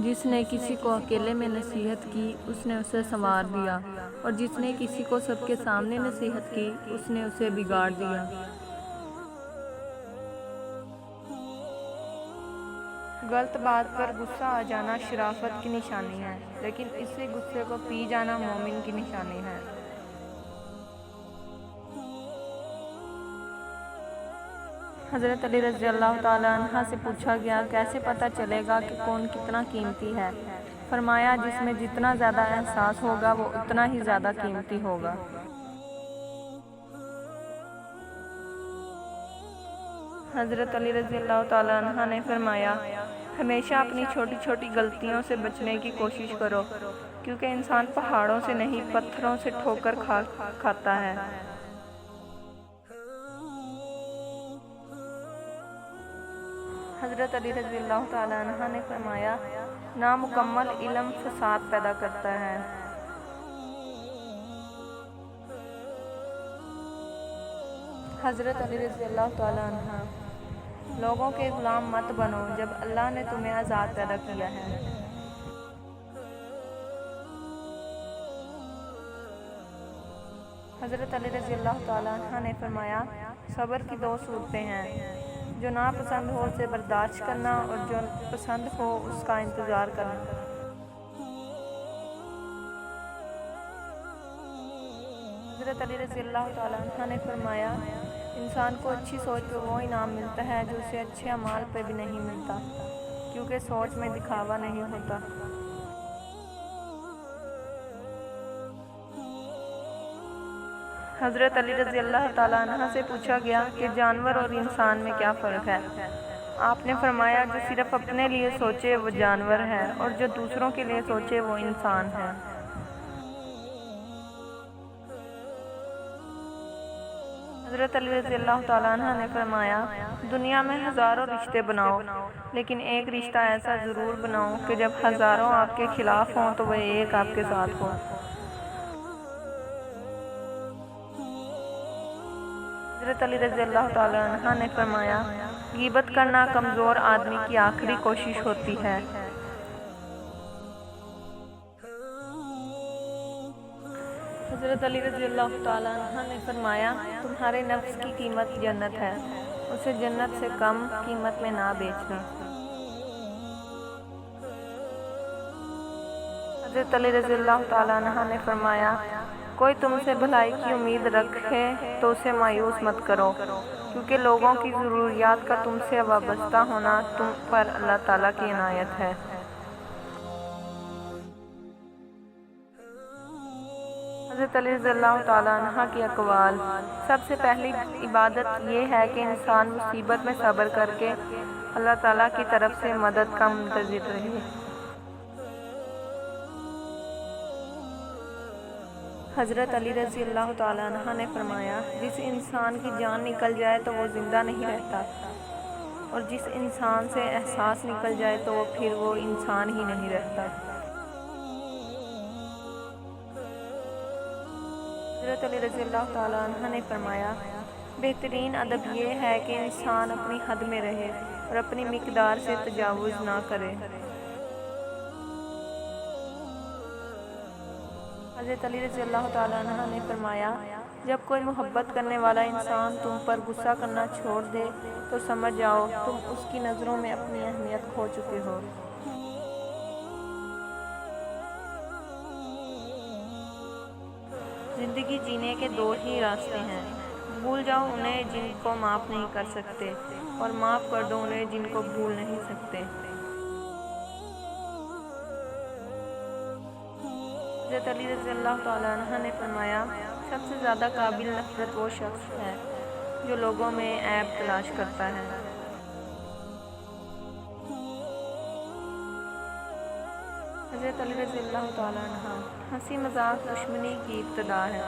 جس نے کسی کو اکیلے میں نصیحت کی اس نے اسے سنوار دیا، اور جس نے کسی کو سب کے سامنے نصیحت کی اس نے اسے بگاڑ دیا۔ غلط بات پر غصہ آ جانا شرافت کی نشانی ہے، لیکن اسی غصے کو پی جانا مومن کی نشانی ہے۔ حضرت علی رضی اللہ تعالیٰ عنہ سے پوچھا گیا، کیسے پتہ چلے گا کہ کون کتنا قیمتی ہے؟ فرمایا، جس میں جتنا زیادہ احساس ہوگا وہ اتنا ہی زیادہ قیمتی ہوگا۔ حضرت علی رضی اللہ تعالیٰ عنہ نے فرمایا، ہمیشہ اپنی چھوٹی چھوٹی غلطیوں سے بچنے کی کوشش کرو، کیونکہ انسان پہاڑوں سے نہیں پتھروں سے ٹھوکر کھاتا ہے۔ حضرت علی رضی اللہ تعالیٰ عنہ نے فرمایا، نامکمل علم فساد پیدا کرتا ہے۔ حضرت علی رضی اللہ تعالیٰ عنہ، لوگوں کے غلام مت بنو جب اللہ نے تمہیں آزاد پیدا کیا ہے۔ حضرت علی رضی اللہ تعالیٰ عنہ نے فرمایا، صبر کی دو صورتیں ہیں، جو ناپسند ہو اسے برداشت کرنا اور جو پسند ہو اس کا انتظار کرنا۔ حضرت علی رضی اللہ تعالیٰ عنہ نے فرمایا، انسان کو اچھی سوچ پہ وہ انعام ملتا ہے جو اسے اچھے اعمال پہ بھی نہیں ملتا، کیونکہ سوچ میں دکھاوا نہیں ہوتا۔ حضرت علی رضی اللہ تعالیٰ عنہ سے پوچھا گیا کہ جانور اور انسان میں کیا فرق ہے؟ آپ نے فرمایا، جو صرف اپنے لیے سوچے وہ جانور ہے، اور جو دوسروں کے لیے سوچے وہ انسان ہے۔ حضرت علی رضی اللہ تعالیٰ عنہ نے فرمایا، دنیا میں ہزاروں رشتے بناؤ، لیکن ایک رشتہ ایسا ضرور بناؤ کہ جب ہزاروں آپ کے خلاف ہوں تو وہ ایک آپ کے ساتھ ہو۔ حضرت علی رضی اللہ تعالیٰ عنہ نے فرمایا، غیبت کرنا کمزور آدمی کی آخری کوشش ہوتی ہے۔ حضرت علی رضی اللہ تعالیٰ عنہ نے فرمایا، تمہارے نفس کی قیمت جنت ہے، اسے جنت سے کم قیمت میں نہ بیچنا۔ حضرت علی رضی اللہ تعالیٰ عنہ نے فرمایا، کوئی تم سے بھلائی کی امید رکھے تو اسے مایوس مت کرو، کیونکہ لوگوں کی ضروریات کا تم سے وابستہ ہونا تم پر اللہ تعالیٰ کی عنایت ہے۔ حضرت علی رضی اللہ تعالیٰ عنہ کی اقوال، سب سے پہلی عبادت یہ ہے کہ انسان مصیبت میں صبر کر کے اللہ تعالیٰ کی طرف سے مدد کا منتظر رہے۔ حضرت علی رضی اللہ تعالیٰ عنہ نے فرمایا، جس انسان کی جان نکل جائے تو وہ زندہ نہیں رہتا، اور جس انسان سے احساس نکل جائے تو پھر وہ انسان ہی نہیں رہتا۔ حضرت علی رضی اللہ تعالیٰ عنہ نے فرمایا، بہترین ادب یہ ہے کہ انسان اپنی حد میں رہے اور اپنی مقدار سے تجاوز نہ کرے۔ حضرت علی رضی اللہ تعالیٰ عنہ نے فرمایا، جب کوئی محبت کرنے والا انسان تم پر غصہ کرنا چھوڑ دے تو سمجھ جاؤ تم اس کی نظروں میں اپنی اہمیت کھو چکے ہو۔ زندگی جینے کے دو ہی راستے ہیں، بھول جاؤ انہیں جن کو معاف نہیں کر سکتے، اور معاف کر دو انہیں جن کو بھول نہیں سکتے۔ حضرت علی رضی اللہ تعالیٰ عنہ نے فرمایا، سب سے زیادہ قابل نفرت وہ شخص ہے جو لوگوں میں عیب تلاش کرتا ہے۔ حضرت علی رضی اللہ تعالیٰ عنہ، ہنسی مذاق دشمنی کی ابتدا ہے۔